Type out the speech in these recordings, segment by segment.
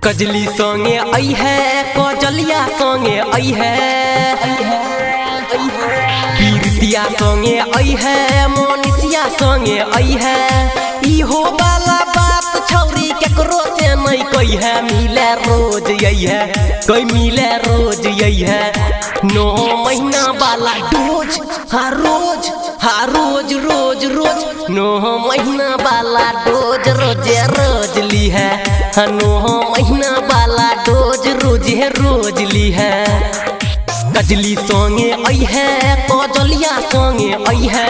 कजली संगे आई है कजलिया संगे आई है पीरतिया संगे आई है मोनिसिया संगे आई है इहो वाला बात छौरी केकरो से नहीं कही है मिले रोज यही है कोई मिले रोज यही है 9 महीना वाला डोज रोज रोज रोज 9 महीना वाला डोज रोजे रोज ली है 9 महीना वाला डोज रोजे रोज ली है। कजली संगे आई है कजलिया संगे आई है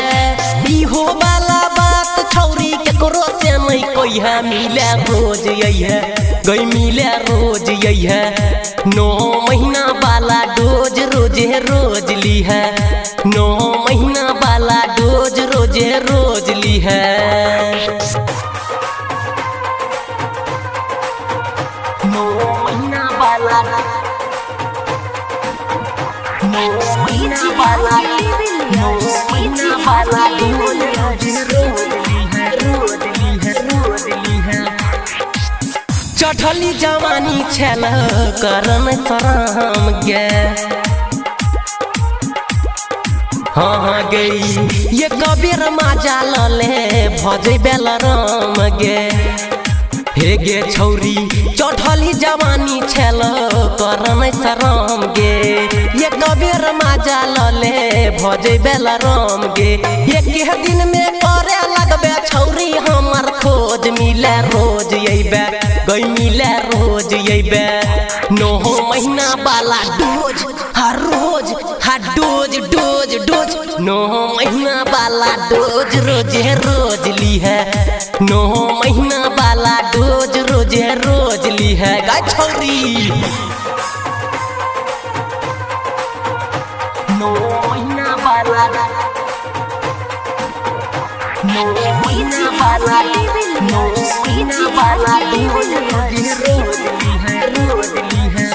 इहो वाला बात छौरी केकरो से नहीं कोई है मिले रोज यही है गई मिले रोज यही है 9 महीना वाला डोज रोजे रोज ली है 9 महीना वाला डोज रोजे रोज ली है। 9 महीना वाला 9 महीना वाला 9 महीना वाला रोज ली है चढ़ली जवानी छल करन शरम गे हाँ गई ये कबीर माजा लले भजे बेलराम गे हे गे छौरी चढ़ली जवानी छल करन शरम गे ये कबीर माजा लले भजे बेलराम गे एक दिन में करे लगबे छौरी हमर खोज मिले रोज अइबे गई मिले रोज अइबे 9 महीना वाला डोज डोज डोज डोज 9 महीना वाला डोज रोजे रोज ली है 9 महीना वाला डोज रोजे रोज ली है गा छौरी 9 महीना वाला 9 महीना वाला 9 महीना वाला डोज रोज ली है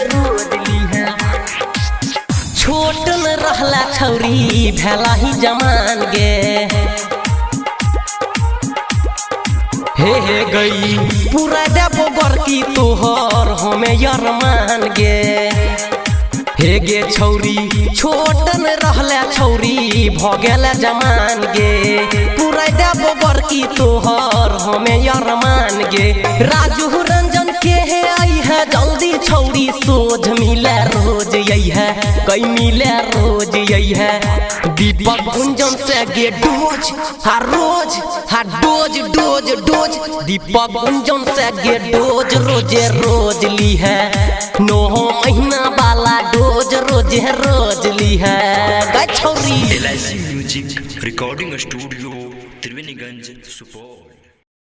छोट न रहला छौरी भैला ही जमान गे हे गई पूरा देबो बरकी तोहर हमें यरमान गे हे गे छौरी छोट न रहला छौरी भगेला जमान गे पूरा देबो बरकी तोहर हमें यरमान गे राजू रंजन के है आई है जल्दी छौरी सोझ मिले रोज यही है कई मिले रोज यही है दीपक गुंजन से गे डोज डोज डोज डोज दीपक गुंजन से गे डोज रोजे रोज ली है 9 महीना वाला डोज रोजे रोज ली है गा छौरी। LIC music recording studio Triveniganj Supaul.